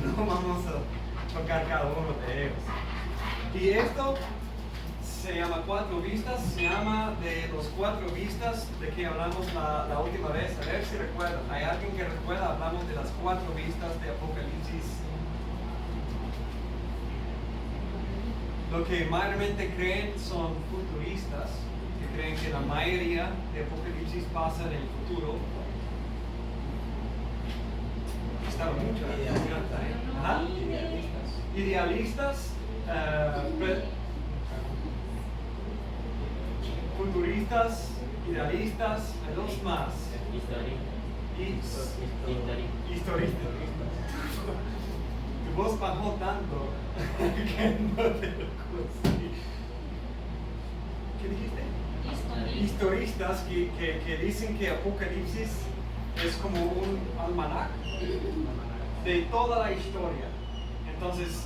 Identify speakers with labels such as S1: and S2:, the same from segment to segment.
S1: no vamos a tocar cada uno de ellos. Y esto se llama 4 vistas, se llama de los 4 vistas de que hablamos la última vez. A ver si recuerdan. ¿Hay alguien que recuerda? Hablamos de las 4 vistas de Apocalipsis. Lo que mayormente creen son futuristas, que creen que la mayoría de Apocalipsis pasa en el futuro. Estaba mucho. Ajá. Idealistas. Futuristas, idealistas, hay 2 más. Historistas. Tu voz bajó tanto que no te lo conseguí. ¿Qué dijiste? Historistas que dicen que Apocalipsis es como un almanaque de toda la historia. Entonces,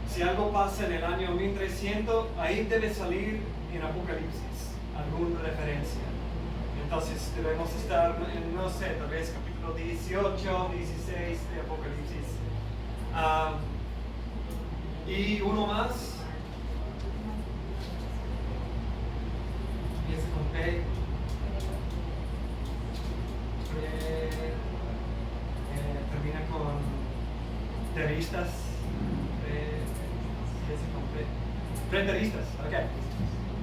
S1: si algo pasa en el año 1300, ahí debe salir en Apocalipsis alguna referencia. Entonces debemos estar en, no sé, tal vez capítulo 18, 16 de Apocalipsis. Y uno más. Empieza con P. Termina con teristas. Preteristas, ok.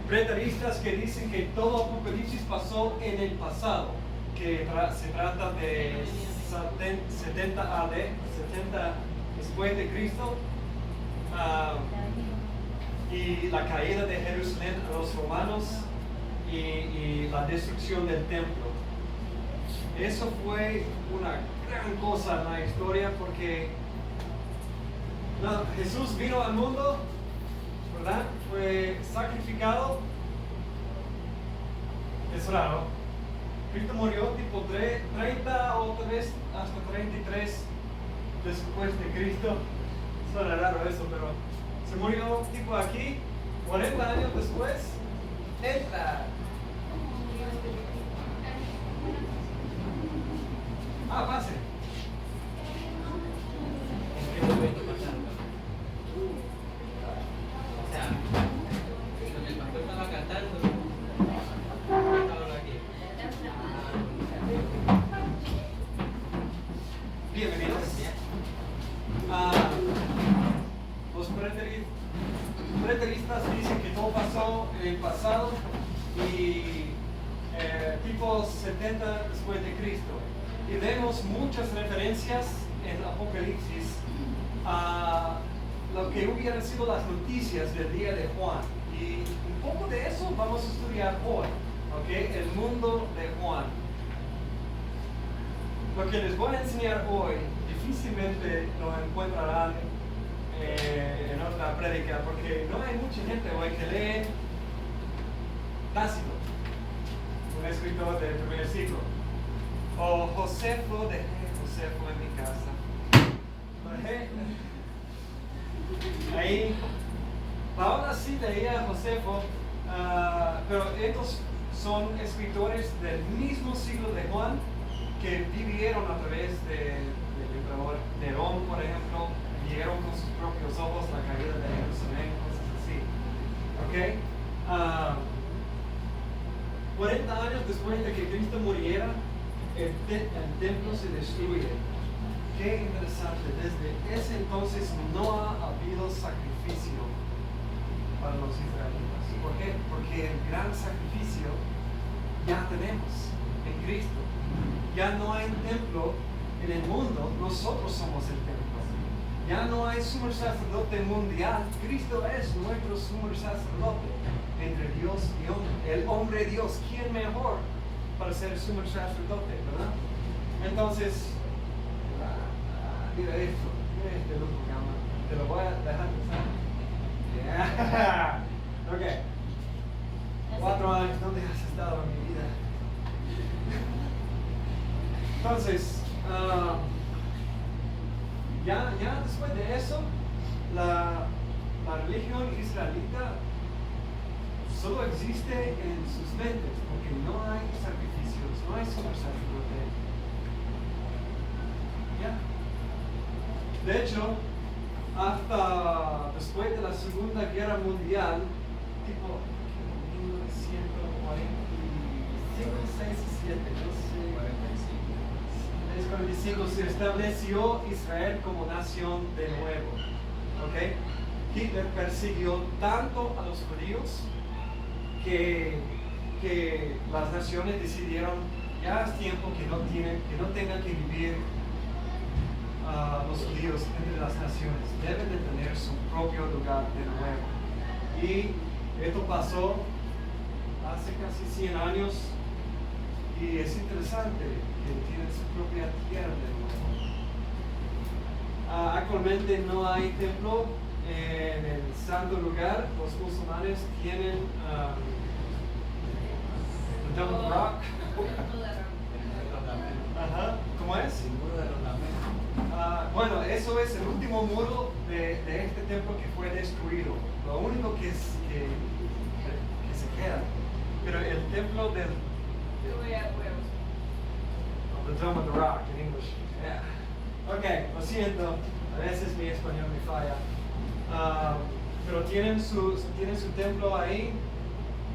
S1: Preteristas que dicen que todo Apocalipsis pasó en el pasado, que se trata de 70 AD, 70 después de Cristo, y la caída de Jerusalén a los romanos y la destrucción del templo. Eso fue una gran cosa en la historia porque Jesús vino al mundo, ¿verdad? Fue sacrificado. Es raro. Cristo murió tipo 30 o tal vez hasta 33 después de Cristo. Suena raro eso, pero se murió tipo aquí, 40 años después. Entra. Pase.
S2: ¿En qué momento pasando? O sea, cuando el pastor estaba cantando, estaba aquí.
S1: Bienvenidos. Los preteristas dicen que todo pasó en el pasado y tipo 70 después de Cristo. Y vemos muchas referencias en Apocalipsis a lo que hubieran sido las noticias del día de Juan. Y un poco de eso vamos a estudiar hoy, ¿ok? El mundo de Juan. Lo que les voy a enseñar hoy difícilmente lo encontrarán en otra prédica, porque no hay mucha gente hoy que lee Tácito, un escritor del primer siglo, o Josefo, dejé Josefo en mi casa. Ahí, Paola sí leía a Josefo, pero estos son escritores del mismo siglo de Juan que vivieron a través del emperador Nerón, por ejemplo, vieron con sus propios ojos la caída de Jerusalén, cosas así. ¿Ok? 40 años después de que Cristo muriera, el templo se destruye. Qué interesante, desde ese entonces no ha habido sacrificio para los israelitas. ¿Por qué? Porque el gran sacrificio ya tenemos en Cristo. Ya no hay templo en el mundo, nosotros somos el templo. Ya no hay sumo sacerdote mundial, Cristo es nuestro sumo sacerdote entre Dios y hombre. El hombre Dios, ¿quién mejor para ser sumo sacerdote, verdad? Entonces, mira esto, mira este loco cama, te lo voy a dejar pasar. Ok, 4 años, ¿dónde has estado en mi vida? Entonces, ya después de eso, la religión israelita solo existe en sus mentes, porque no hay sacrificios, no hay sumo sacerdote. Ya. De hecho, hasta después de la Segunda Guerra Mundial, tipo 1945, 6 y 7, no sé. 45 se estableció Israel como nación de nuevo. ¿Okay? Hitler persiguió tanto a los judíos que las naciones decidieron, ya es tiempo que no tengan que vivir los judíos entre las naciones, deben de tener su propio lugar de nuevo. Y esto pasó hace casi 100 años y es interesante que tienen su propia tierra de nuevo. Actualmente no hay templo en el santo lugar. Los musulmanes tienen the Dome of Rock. Ajá. ¿Cómo es?
S2: El muro de los lamentos.
S1: Bueno, eso es el último muro de este templo que fue destruido. Lo único que se queda. Pero el templo del the Dome of the Rock en English. Yeah. Ok, lo siento. A veces mi español me falla. Pero tienen su templo ahí.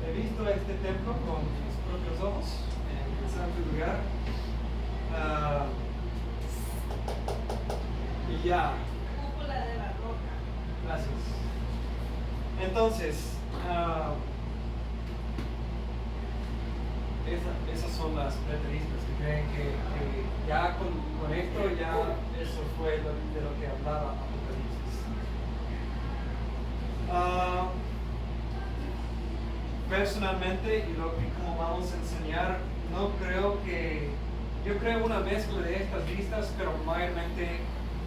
S1: He visto este templo con mis propios ojos en el santo lugar. Y ya.
S3: Cúpula de la roca.
S1: Gracias. Entonces, esas son las preteristas que creen que ya con esto ya eso fue de lo que hablaba Apocalipsis. Personalmente, y como vamos a enseñar, yo creo una mezcla de estas vistas, pero mayormente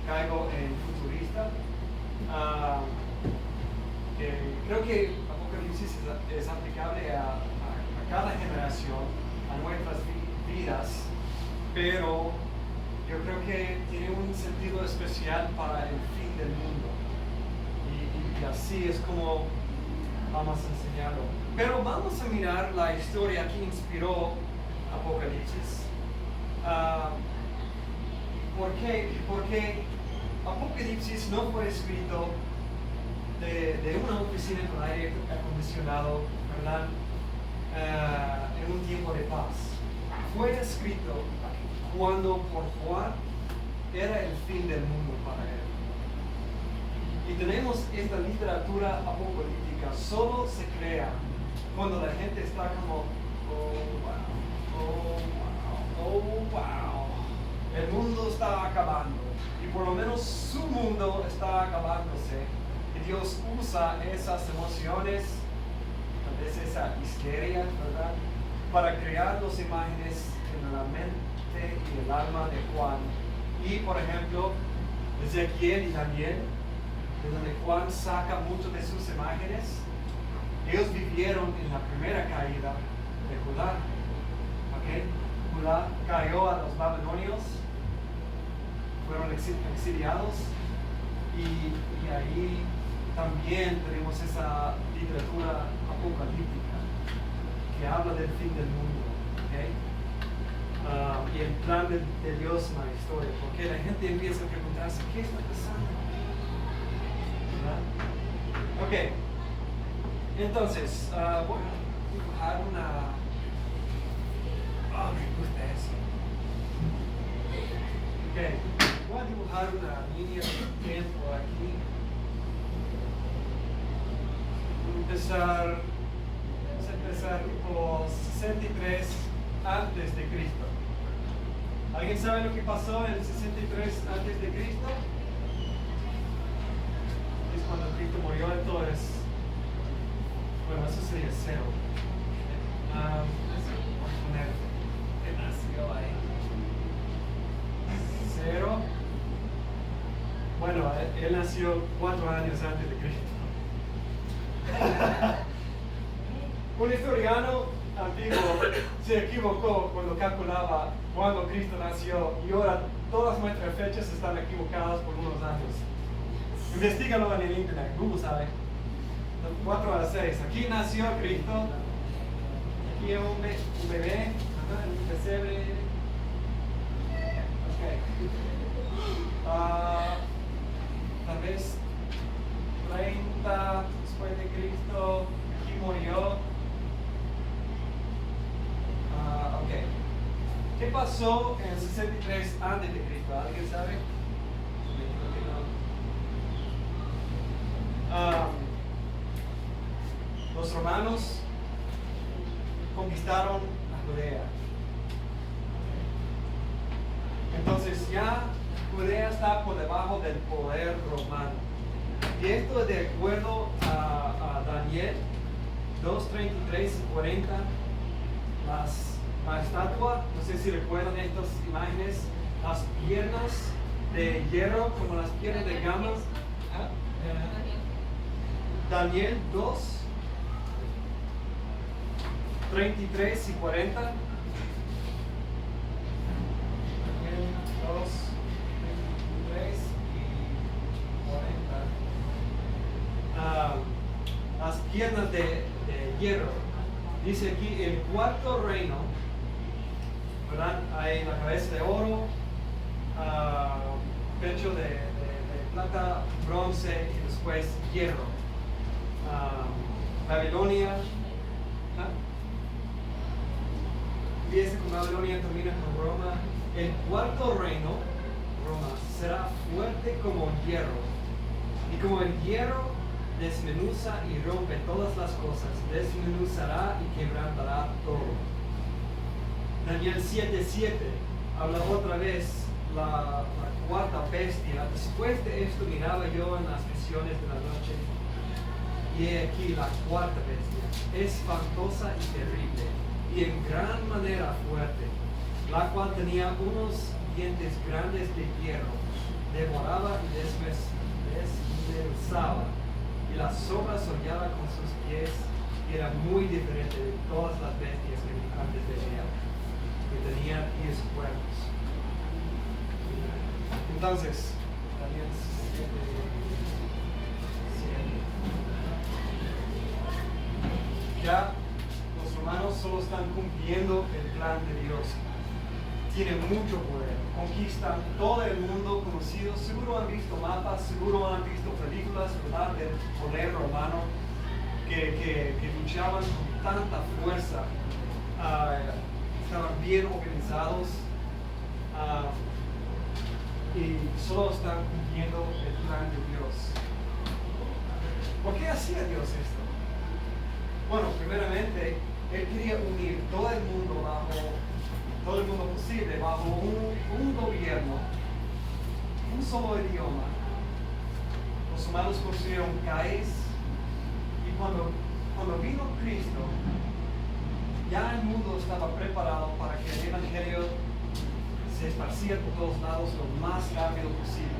S1: caigo en futurista. Creo que Apocalipsis es aplicable a cada generación, a nuestras vidas, pero yo creo que tiene un sentido especial para el fin del mundo. Y así es como vamos a enseñarlo. Pero vamos a mirar la historia que inspiró Apocalipsis. ¿Por qué? Porque Apocalipsis no fue escrito de una oficina con aire acondicionado, ¿verdad? En un tiempo de paz. Fue escrito cuando por Juan era el fin del mundo para él. Y tenemos esta literatura apocalíptica, solo se crea cuando la gente está como, oh wow, el mundo está acabando. Y por lo menos su mundo está acabándose. Y Dios usa esas emociones, tal vez esa histeria, ¿verdad?, para crear dos imágenes en la mente y el alma de Juan. Y por ejemplo, Ezequiel y Daniel, de donde Juan saca muchas de sus imágenes, ellos vivieron en la primera caída de Judá. ¿Okay? Judá cayó a los babilonios, fueron exiliados, y ahí también tenemos esa literatura apocalíptica que habla del fin del mundo. ¿Okay? Y el plan de Dios en la historia, porque la gente empieza a preguntarse ¿qué está pasando? ¿verdad? Ok, entonces voy a dibujar una... me gusta eso. Ok, voy a dibujar una línea de tiempo aquí. Vamos a empezar por 63 antes de Cristo. ¿Alguien sabe lo que pasó en el 63 antes de Cristo? Es cuando Cristo murió, entonces, bueno, eso sería 0. Vamos a poner que nació ahí. 0. Bueno, él nació 4 años antes de Cristo. Un historiano antiguo se equivocó cuando calculaba cuando Cristo nació, y ahora todas nuestras fechas están equivocadas por unos años. Investígalo en el internet, Google sabe. 4 a 6. Aquí nació Cristo. Aquí hay un bebé. Un pesebre. Ok. pasó en 63 antes de Cristo? ¿Alguien sabe? Me dijo que no. Los romanos conquistaron la Judea. Entonces ya Judea está por debajo del poder romano. Y esto es de acuerdo a Daniel 2, 33 y 40. La estatua, no sé si recuerdan estas imágenes, las piernas de hierro como las piernas de gama. Daniel 2, 33 y 40. Daniel 2, 33 y 40. Las piernas de hierro. Dice aquí el cuarto reino, ¿verdad? Hay la cabeza de oro, pecho de plata, bronce y después hierro. Babilonia. Empieza con Babilonia, termina con Roma. El cuarto reino, Roma, será fuerte como hierro. Y como el hierro desmenuza y rompe todas las cosas, desmenuzará y quebrantará todo. Daniel 7:7 habla otra vez la cuarta bestia. Después de esto miraba yo en las visiones de la noche, y he aquí la cuarta bestia, espantosa y terrible, y en gran manera fuerte, la cual tenía unos dientes grandes de hierro, devoraba y desmenuzaba, y las sombras hollaba con sus pies, y era muy diferente de todas las bestias que vi antes de ella, que tenían 10 cuernos. Entonces, Daniel 7. Ya los romanos solo están cumpliendo el plan de Dios. Tienen mucho poder, conquistan todo el mundo conocido. Seguro han visto mapas, seguro han visto películas, ¿verdad?, del poder romano que luchaban con tanta fuerza. Estaban bien organizados y solo están cumpliendo el plan de Dios. ¿Por qué hacía Dios esto? Bueno, primeramente, Él quería unir todo el mundo posible bajo un gobierno, un solo idioma. Los humanos construyeron calles, y cuando vino Cristo, ya el mundo estaba preparado para que el Evangelio se esparciera por todos lados lo más rápido posible.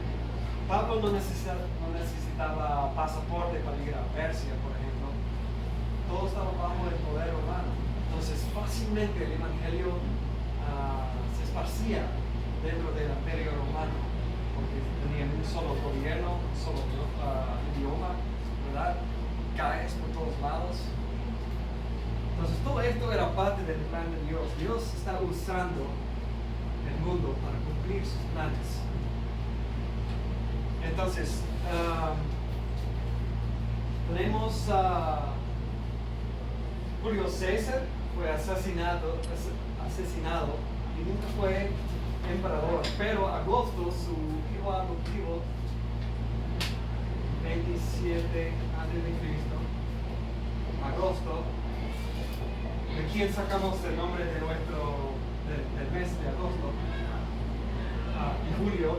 S1: Pablo no necesitaba pasaporte para ir a Persia, por ejemplo. Todo estaba bajo el poder romano. Entonces fácilmente el Evangelio se esparcía dentro del imperio romano, porque tenían un solo gobierno, un solo idioma, ¿verdad? Calles por todos lados. Entonces todo esto era parte del plan de Dios. Dios está usando el mundo para cumplir sus planes. Entonces, tenemos Julio César, fue asesinado y nunca fue emperador, pero Augusto, su hijo adoptivo, 27 a.C., Augusto, de quien sacamos el nombre de del mes de agosto, y Julio,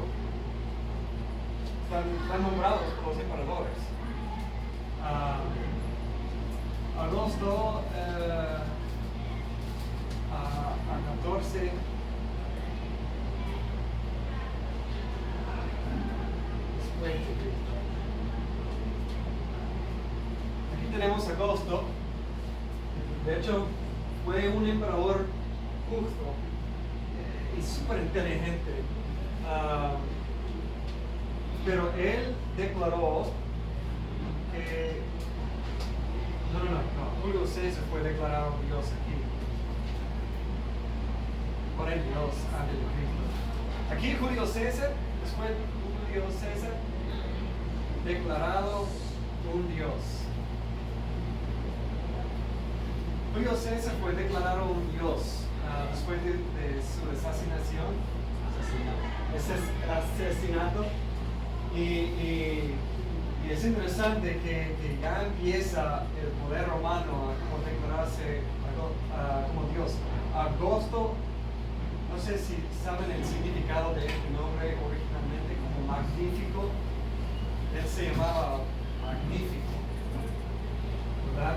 S1: están nombrados por los emperadores. Augusto a 14 después de Cristo. Aquí tenemos a Augusto. De hecho, fue un emperador justo y súper inteligente. Pero él declaró que Julio César fue declarado Dios aquí. Por el Dios antes de Cristo. Aquí Julio César, después Julio César, declarado un Dios. Julio César fue declarado un Dios después de su asesinación, asesinato. Y es interesante que ya empieza el poder romano a como declararse como Dios. Agosto, no sé si saben el significado de este nombre originalmente como magnífico. Él se llamaba Magnífico, ¿verdad?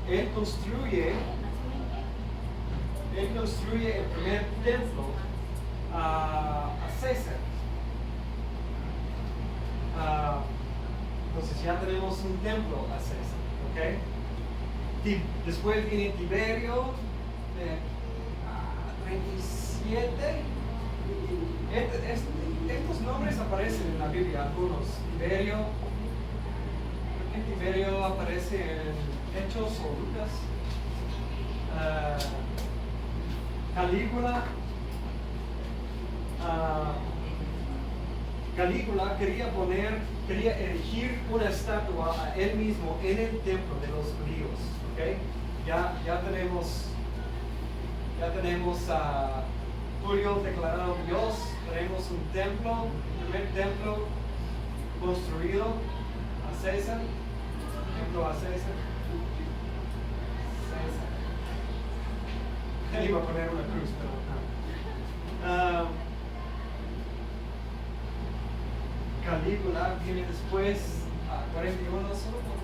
S1: Él construye el primer templo a César. Entonces ya tenemos un templo a César, ¿ok? Después viene Tiberio, 37. Estos nombres aparecen en la Biblia, algunos. Tiberio, creo que Tiberio aparece en Hechos o Lucas. Calígula quería erigir una estatua a él mismo en el templo de los judíos, ¿ok? Ya tenemos a Julio declarado Dios, tenemos un templo, el primer templo construido a César, templo a César. Él iba a poner una cruz, pero no. Calígula viene después a 41, solo por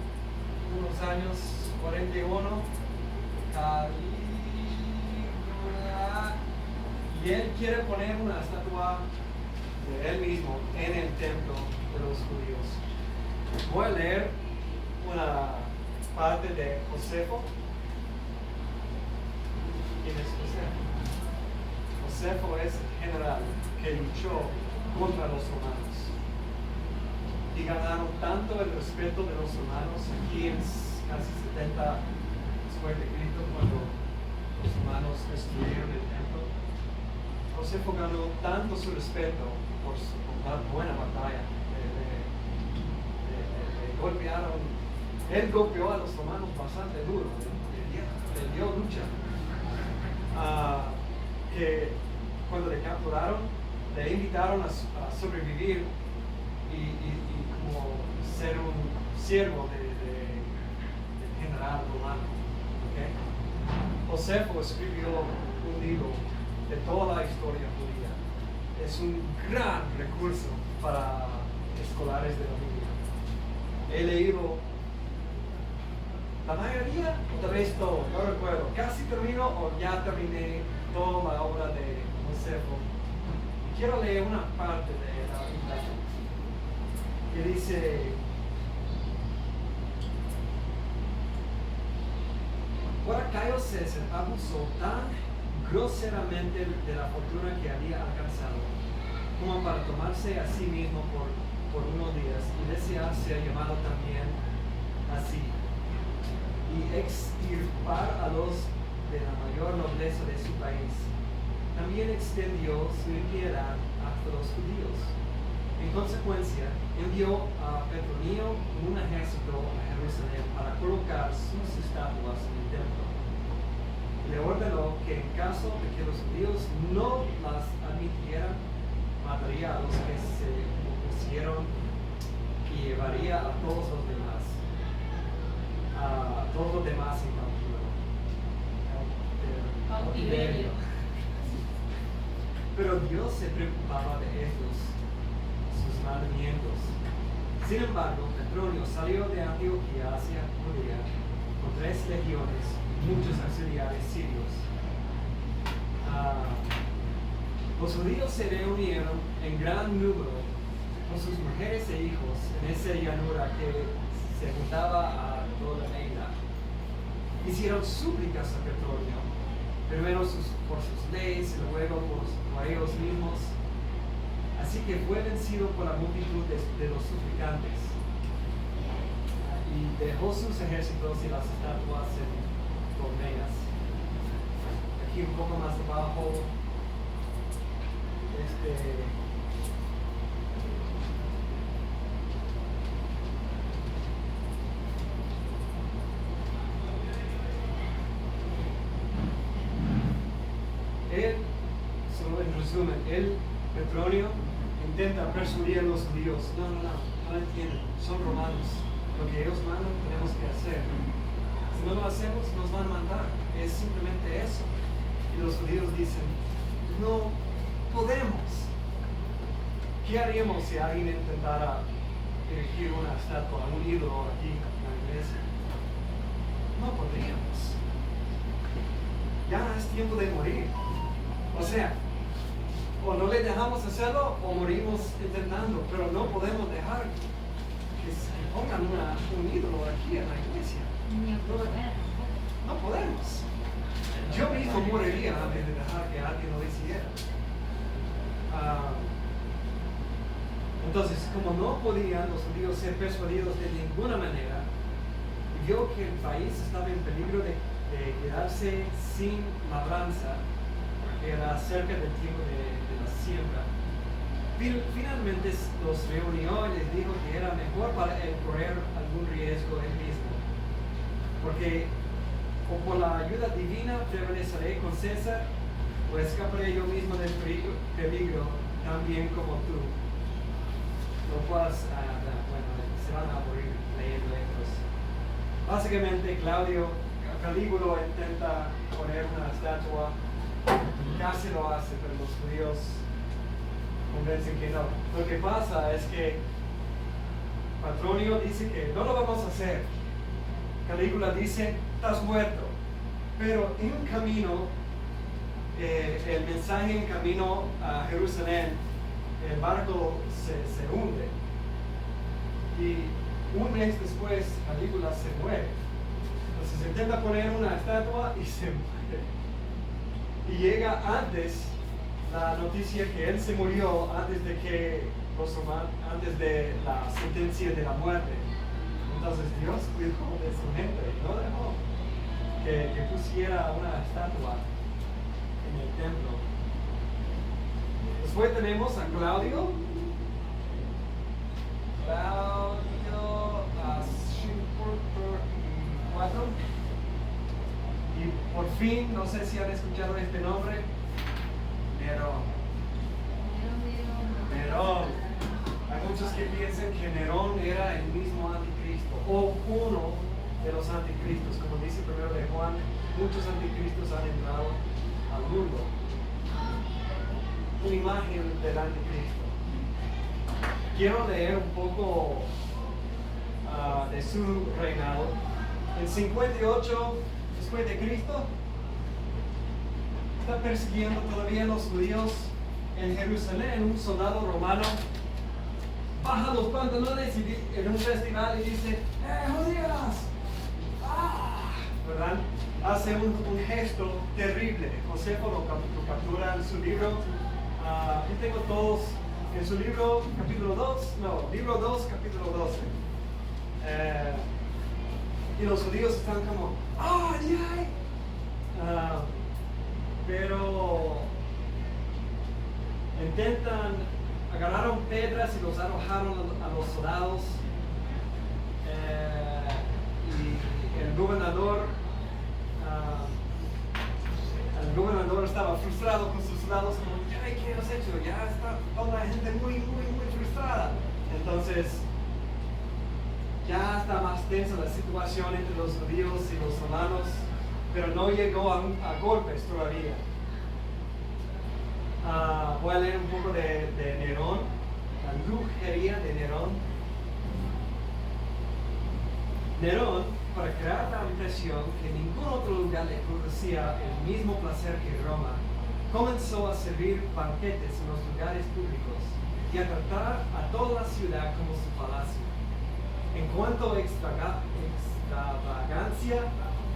S1: unos años, 41. Calígula. Y él quiere poner una estatua de él mismo en el templo de los judíos. Voy a leer una parte de Josefo. ¿Quién es Josefo? Josefo es el general que luchó contra los romanos y ganaron tanto el respeto de los romanos aquí en casi 70 después de Cristo, cuando los romanos destruyeron el templo. Josefo ganó tanto su respeto por dar buena batalla. Él golpeó a los romanos bastante duro, le dio lucha. Que cuando le capturaron, le invitaron a sobrevivir y como ser un siervo del general romano. ¿Okay? Josefo escribió un libro de toda la historia judía. Es un gran recurso para escolares de la Biblia. He leído la mayoría, o tal vez todo, no recuerdo. Casi termino o ya terminé toda la obra de Josefo. Quiero leer una parte de la Biblia que dice: ahora Cayo César abusó tan groseramente de la fortuna que había alcanzado, como para tomarse a sí mismo por unos días y desear ser llamado también así, y extirpar a los de la mayor nobleza de su país. También extendió su impiedad hasta los judíos. En consecuencia, envió a Petronio un ejército a Jerusalén para colocar sus estatuas en el templo. Le ordenó que en caso de que los judíos no las admitieran, mataría a los que se opusieron y llevaría a todos los demás en cautiverio. Pero Dios se preocupaba de ellos, sus mandamientos. Sin embargo, Petronio salió de Antioquía hacia Judea con 3 legiones y muchos auxiliares sirios. Los judíos se reunieron en gran número con sus mujeres e hijos en esa llanura que se juntaba a Tolemaida. Hicieron súplicas a Petronio, primero por sus leyes y luego por ellos mismos. Así que fue vencido por la multitud de los suplicantes y dejó sus ejércitos y las estatuas en Ptolemais. Aquí un poco más abajo, Petronio, intenta persuadir a los judíos. No entienden, son romanos. Lo que ellos mandan tenemos que hacer. Si no lo hacemos, nos van a mandar. Es simplemente eso. Y los judíos dicen, no podemos. ¿Qué haríamos si alguien intentara erigir una estatua, un ídolo aquí en la iglesia? No podríamos. Ya es tiempo de morir. O sea, o no le dejamos hacerlo o morimos intentando, pero no podemos dejar que se pongan un ídolo aquí en la iglesia. No podemos. Yo mismo moriría antes de dejar que alguien lo hiciera. Entonces, como no podían los judíos ser persuadidos de ninguna manera, vio que el país estaba en peligro de quedarse sin labranza, porque era cerca del tiempo de la siembra. Finalmente los reunió y les dijo que era mejor para él correr algún riesgo él mismo, porque o por la ayuda divina prevaleceré con César, o escaparé yo mismo del peligro también como tú. Lo cual, se van a morir leyendo estos. Básicamente, Calígula intenta poner una estatua, casi lo hace, pero los judíos convencen que no. Lo que pasa es que Petronio dice que no lo vamos a hacer. Calígula dice, estás muerto. Pero en camino, el mensaje en camino a Jerusalén, el barco se hunde. Y un mes después, Calígula se muere. Entonces intenta poner una estatua y se muere. Y llega antes la noticia que él se murió antes de la sentencia de la muerte. Entonces Dios cuidó de su gente y no dejó que pusiera una estatua en el templo. Después tenemos a Claudio. Y por fin, no sé si han escuchado este nombre, Nerón. Hay muchos que piensan que Nerón era el mismo anticristo o uno de los anticristos. Como dice primero de Juan, muchos anticristos han entrado al mundo. Una imagen del anticristo. Quiero leer un poco de su reinado. En 58 después de Cristo, está persiguiendo todavía a los judíos en Jerusalén. Un soldado romano baja los pantalones en un festival y dice, judíos, ¿verdad? Hace un gesto terrible. Josefo lo captura en su libro. Aquí tengo todos en su libro, libro 2, capítulo 12. Y los judíos están como, ¡ay! Pero agarraron piedras y los arrojaron a los soldados. Y el gobernador estaba frustrado con sus soldados, como, ¿qué has hecho? Ya está toda la gente muy frustrada. Entonces, ya está más tensa la situación entre los judíos y los romanos, pero no llegó a golpes todavía. Voy a leer un poco de Nerón, la brujería de Nerón. Nerón, para crear la impresión que ningún otro lugar le producía el mismo placer que Roma, comenzó a servir banquetes en los lugares públicos y a tratar a toda la ciudad como su palacio. En cuanto a extravagancia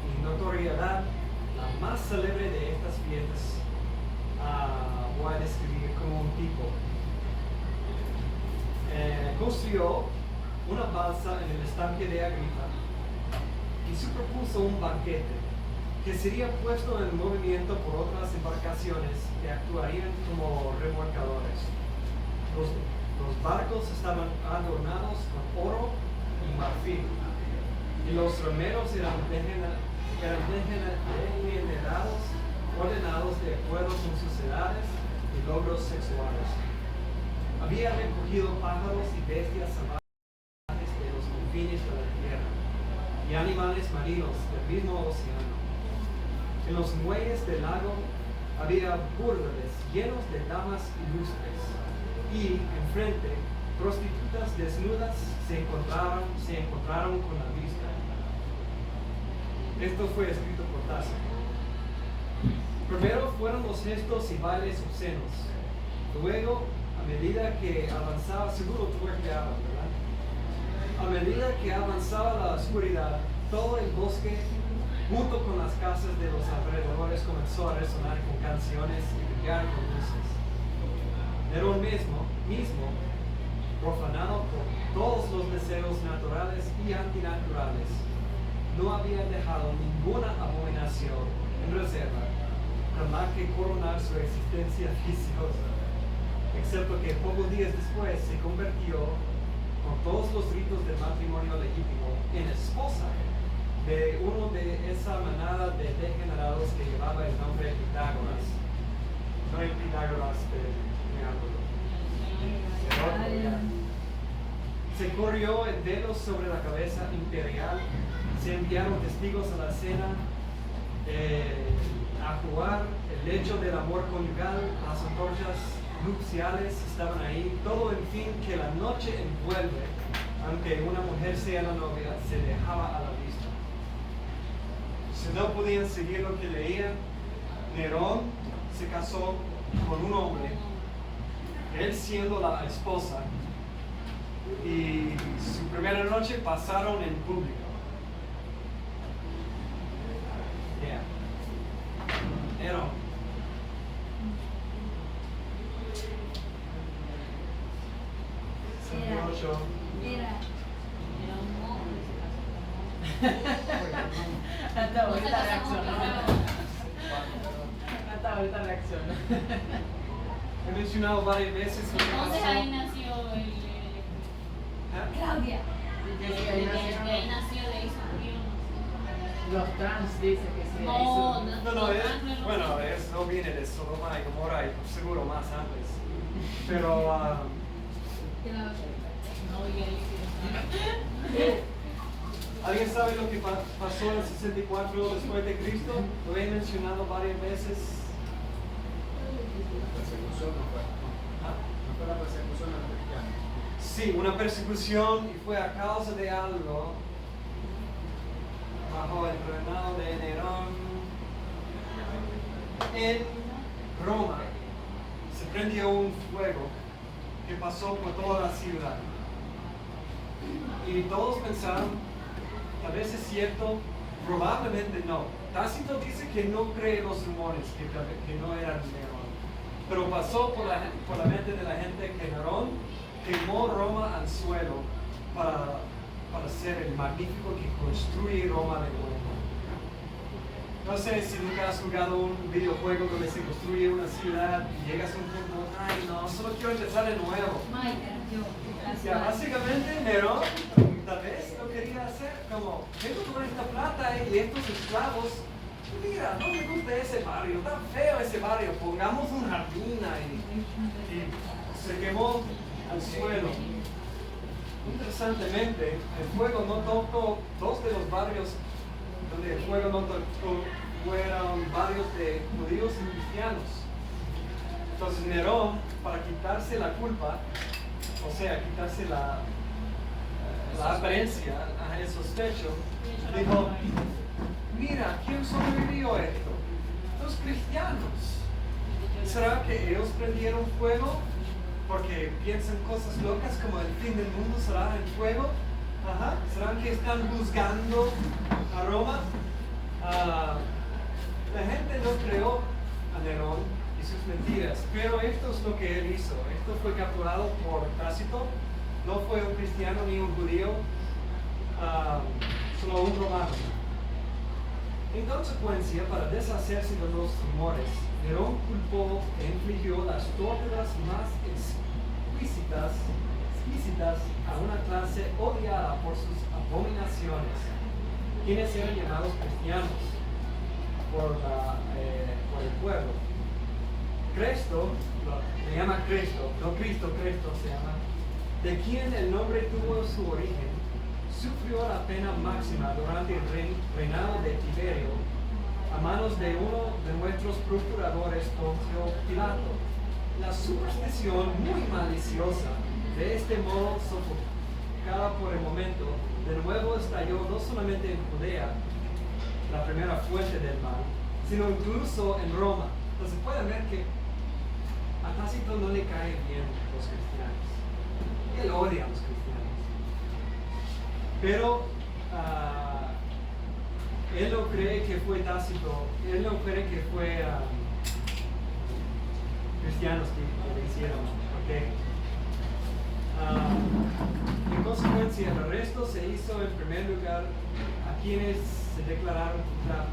S1: y notoriedad, la más célebre de estas fiestas voy a describir como un tipo. Construyó una balsa en el estanque de Agripa y se propuso un banquete que sería puesto en movimiento por otras embarcaciones que actuarían como remolcadores. Los barcos estaban adornados con oro y marfil, y los remeros eran ordenados de acuerdo con sus edades, y logros sexuales. Había recogido pájaros y bestias salvajes de los confines de la tierra y animales marinos del mismo océano. En los muelles del lago había burdeles llenos de damas ilustres y enfrente prostitutas desnudas se encontraron con la vista. Esto fue escrito por Tácito. Primero fueron los gestos y bailes obscenos. Luego, a medida que avanzaba, seguro tú creabas, ¿verdad? A medida que avanzaba la oscuridad, todo el bosque, junto con las casas de los alrededores, comenzó a resonar con canciones y brillar con luces. Nerón mismo, profanado por todos los deseos naturales y antinaturales, no había dejado ninguna abominación en reserva con la que coronar su existencia viciosa, excepto que pocos días después se convirtió, con todos los ritos del matrimonio legítimo, en esposa de uno de esa manada de degenerados que llevaba el nombre de Pitágoras. No el Pitágoras del triángulo. Se corrió el velo sobre la cabeza imperial, se enviaron testigos a la cena, a jugar el lecho del amor conyugal, las antorchas nupciales estaban ahí, todo en fin que la noche envuelve, aunque una mujer sea la novia, se dejaba a la vista. Si no podían seguir lo que leían, Nerón se casó con un hombre, él siendo la esposa, y su primera noche pasaron en público. Nerón.
S4: Hasta ahorita reaccionó.
S1: He mencionado varias veces lo que
S5: Entonces
S1: pasó.
S5: ahí nació el Claudia. De ahí nació, de ahí surgió.
S4: Los trans dicen que sí.
S5: No,
S1: No viene de Sodoma y Gomorra y seguro más antes. Pero ¿alguien sabe lo que pasó en el 64 después de Cristo? Lo he mencionado varias veces.
S6: Persecución no fue. No fue la persecución al cristiano.
S1: Sí, una persecución, y fue a causa de algo bajo el reinado de Nerón. En Roma se prendió un fuego que pasó por toda la ciudad. Y todos pensaron, tal vez es cierto, probablemente no. Tácito dice que no cree los rumores, que no eran Nerón. Pero pasó por la mente de la gente que Nerón quemó Roma al suelo para ser el magnífico que construye Roma de nuevo. No sé si nunca has jugado un videojuego donde se construye una ciudad y llegas a un punto, ay no, solo quiero empezar de nuevo. Ya, básicamente Nerón tal vez lo quería hacer como, tengo toda esta plata y estos esclavos, mira, no me gusta ese barrio, está feo ese barrio, pongamos un jardín ahí. Y se quemó al suelo. Interesantemente, el fuego no tocó dos de los barrios donde el fuego no tocó, fueron barrios de judíos y cristianos. Entonces Nerón, para quitarse la culpa, o sea, quitarse la apariencia, el sospecho, dijo, mira, ¿quién sobrevivió a esto? Los cristianos. ¿Será que ellos prendieron fuego porque piensan cosas locas como el fin del mundo será en fuego? Ajá. ¿Será que están juzgando a Roma? La gente no creó a Nerón y sus mentiras, pero esto es lo que él hizo. Esto fue capturado por Tácito. No fue un cristiano ni un judío, solo un romano. En consecuencia, para deshacerse de los rumores, Nerón culpó e infligió las torturas más explícitas a una clase odiada por sus abominaciones, quienes eran llamados cristianos por el pueblo. Cresto, se llama Cresto, no Cristo, Cresto se llama, de quien el nombre tuvo su origen, sufrió la pena máxima durante el reinado de Tiberio a manos de uno de nuestros procuradores, Poncio Pilato. La superstición muy maliciosa, de este modo sofocada por el momento, de nuevo estalló no solamente en Judea, la primera fuente del mal, sino incluso en Roma. Entonces pueden ver que a Tácito no le caen bien los cristianos. Él odia a los cristianos. Pero él no cree que fue Tácito, él no cree que fue cristianos que le hicieron. ¿Okay? En consecuencia, el arresto se hizo en primer lugar a quienes se declararon culpables.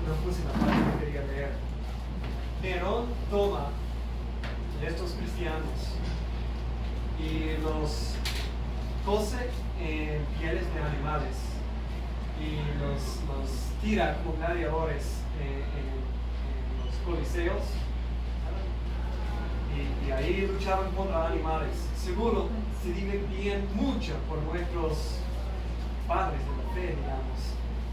S1: No puse la parte que quería leer. Nerón toma estos cristianos y los cose en pieles de animales y los tira como gladiadores en los coliseos, y ahí luchaban contra animales. Seguro se divertían mucho por nuestros padres de la fe, digamos,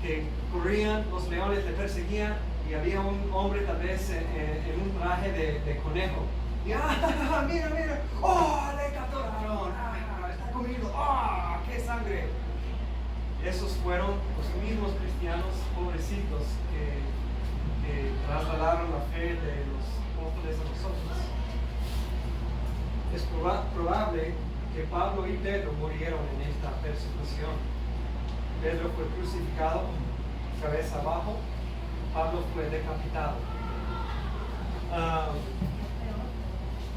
S1: que corrían, los leones le perseguían y había un hombre tal vez en un traje de conejo. Y mira, le capturaron, está comido, qué sangre. Esos fueron los mismos cristianos pobrecitos que trasladaron la fe de los apóstoles a nosotros. Es probable que Pablo y Pedro murieron en esta persecución. Pedro fue crucificado, cabeza abajo. Pablo fue decapitado.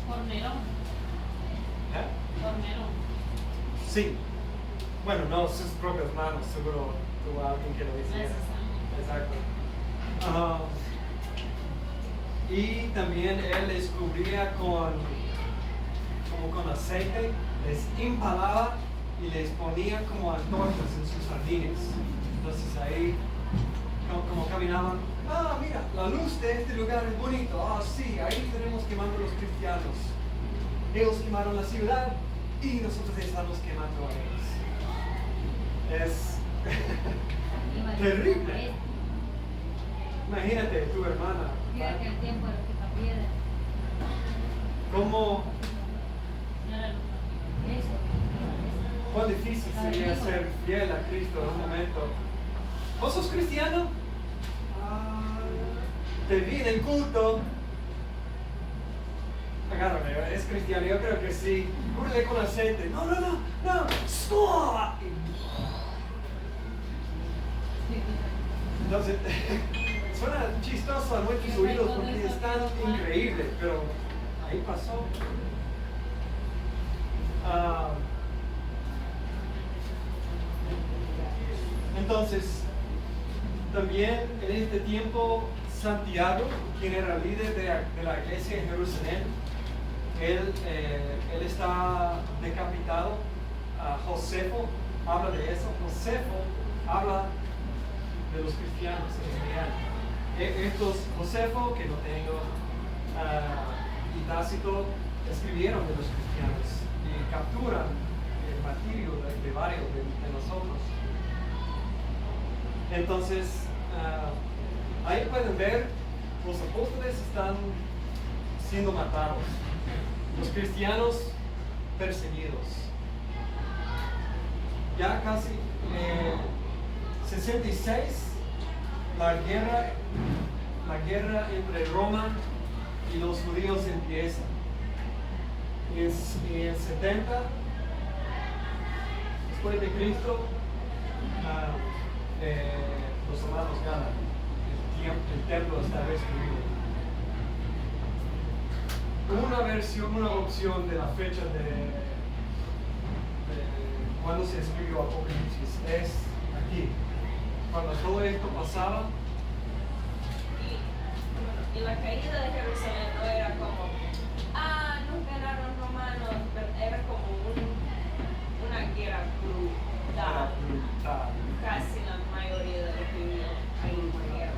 S5: Por Nerón. Por Nerón.
S1: Sí. Bueno, no sus propias manos, seguro tuvo alguien que lo hiciera. Exacto. Y también él les cubría con aceite, les empalaba y les ponía como antorchas en sus jardines. Entonces ahí, como caminaban, mira, la luz de este lugar es bonito, sí, ahí tenemos quemando a los cristianos. Ellos quemaron la ciudad y nosotros estamos quemando a ellos. Es terrible. Imagínate, tu hermana.
S5: Mira que el tiempo era que piedra.
S1: ¿Cómo?
S5: No era eso.
S1: ¿Cuán difícil sería ser fiel a Cristo en un momento? ¿Vos sos cristiano? Te vi en el culto. Agárrame, es cristiano, yo creo que sí. Cúbrele con aceite. No. ¡Stop! Entonces, suena chistoso a nuestros oídos porque es tan increíble, pero ahí pasó. Entonces, también en este tiempo, Santiago, quien era líder de la iglesia en Jerusalén, él está decapitado. Josefo habla de eso. Josefo habla de los cristianos en general. Josefo, que no tengo, y Tácito escribieron de los cristianos y capturan el martirio de varios de nosotros. Entonces, ahí pueden ver, los apóstoles están siendo matados, los cristianos perseguidos. Ya casi 66, la guerra entre Roma y los judíos empieza. Y en 70, después de Cristo, los romanos ganan. El templo está destruido. Una opción de la fecha de cuando se escribió Apocalipsis es aquí. Cuando todo esto pasaba.
S3: Y la caída de Jerusalén no era como, nos ganaron los romanos, pero era como una guerra brutal. Casi la mayoría de los que vivían ahí murieron.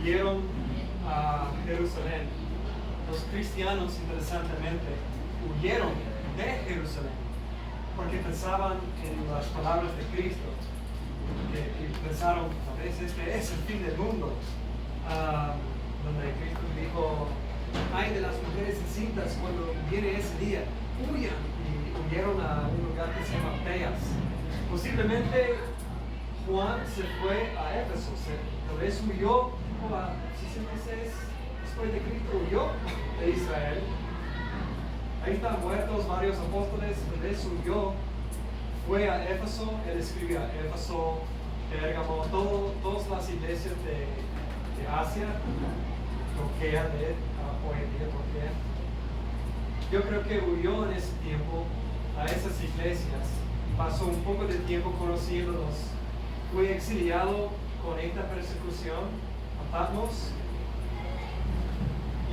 S1: huyeron a Jerusalén. Los cristianos, interesantemente, huyeron de Jerusalén porque pensaban en las palabras de Cristo y pensaron, a veces este es el fin del mundo, donde Cristo dijo, ay de las mujeres encintas cuando viene ese día, huyan, y huyeron a un lugar que se llama Peas. Posiblemente Juan se fue a Éfeso, tal vez huyó a 66 después de Cristo, huyó de Israel. Ahí están muertos varios apóstoles, tal vez huyó, fue a Éfeso, él escribió a Éfeso, Pérgamo, todas las iglesias de Asia, Turquía, hoy en día Turquía. Yo creo que huyó en ese tiempo a esas iglesias, pasó un poco de tiempo conociéndolos, fue exiliado con esta persecución a Patmos,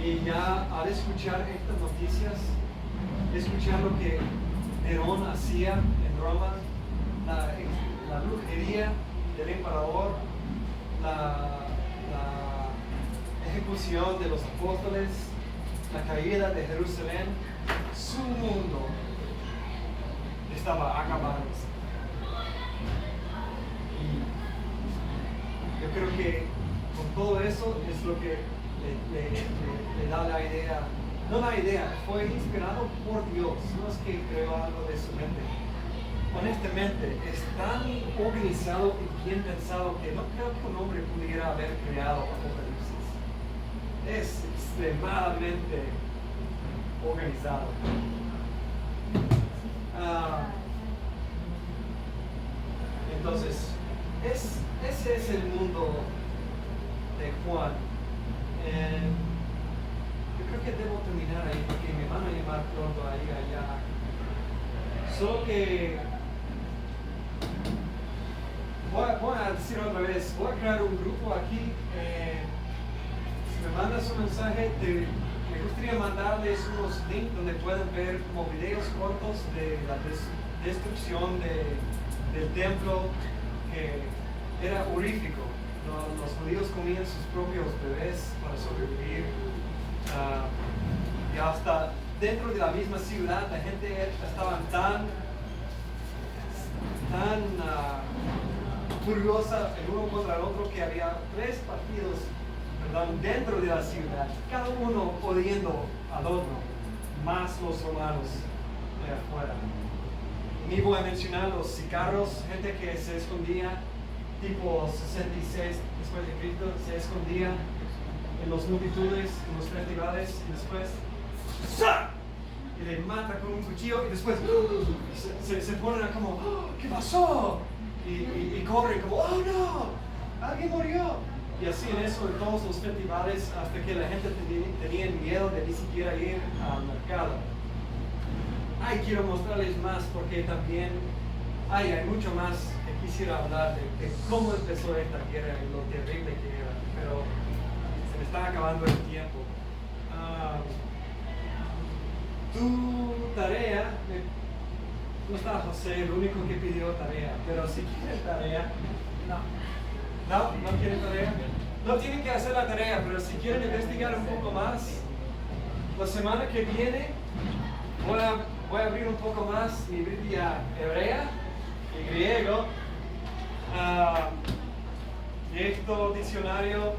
S1: y ya al escuchar estas noticias, escuchar lo que Nerón hacía en Roma, la brujería del emperador, la ejecución de los apóstoles, la caída de Jerusalén, su mundo estaba acabándose. Y yo creo que con todo eso es lo que le da la idea, no la idea, fue inspirado por Dios, no es que creó algo de su mente. Honestamente, es tan organizado y bien pensado que no creo que un hombre pudiera haber creado Apocalipsis. Es extremadamente organizado. Entonces, ese es el mundo de Juan. Yo creo que debo terminar ahí porque me van a llamar pronto a ir allá. Solo que voy a decir otra vez, voy a crear un grupo aquí. Si me mandas un mensaje, me gustaría mandarles unos links donde pueden ver como videos cortos de la destrucción del templo, que era horrífico. Los judíos comían sus propios bebés para sobrevivir. Y hasta dentro de la misma ciudad la gente estaba tan furiosa el uno contra el otro que había 3 partidos, dentro de la ciudad, cada uno odiando al otro, más los romanos de afuera. Ni voy a mencionar los sicarios, gente que se escondía, tipo 66 después de Cristo, se escondía en las multitudes, en los festivales, y después ¡sa! Y le mata con un cuchillo, y después se ponen a como, oh, ¿qué pasó? Y corren como, oh no, alguien murió. Y así en eso, en todos los festivales, hasta que la gente tenía miedo de ni siquiera ir al mercado. Ay, quiero mostrarles más porque también hay mucho más que quisiera hablar de cómo empezó esta guerra y lo terrible que era, pero se me está acabando el tiempo. Tu tarea, no está José, el único que pidió tarea, pero si quieren tarea, no quieren tarea, no tienen que hacer la tarea, pero si quieren investigar un poco más, la semana que viene voy a abrir un poco más mi Biblia hebrea y griego, y este diccionario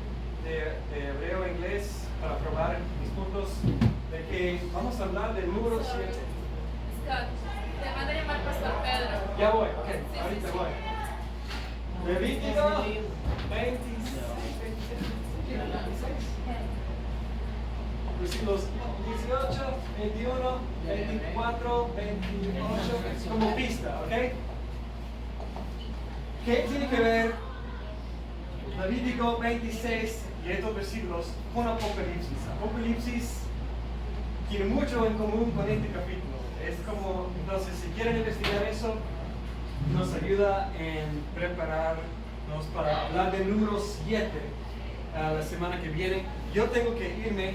S1: de hebreo e inglés para probar mis puntos, de que vamos a hablar del número 7.
S3: Scott, te manda a llamar Pastor Pedro.
S1: Ya voy, ok, ahorita voy. Levítico 26. Versículos 18, 21, 24, 28, como pista, ¿ok? ¿Qué tiene que ver Levítico 26 y estos versículos con Apocalipsis? Apocalipsis tiene mucho en común con este capítulo. Es como, entonces, si quieren investigar eso, nos ayuda en prepararnos para hablar del número 7 la semana que viene. Yo tengo que irme.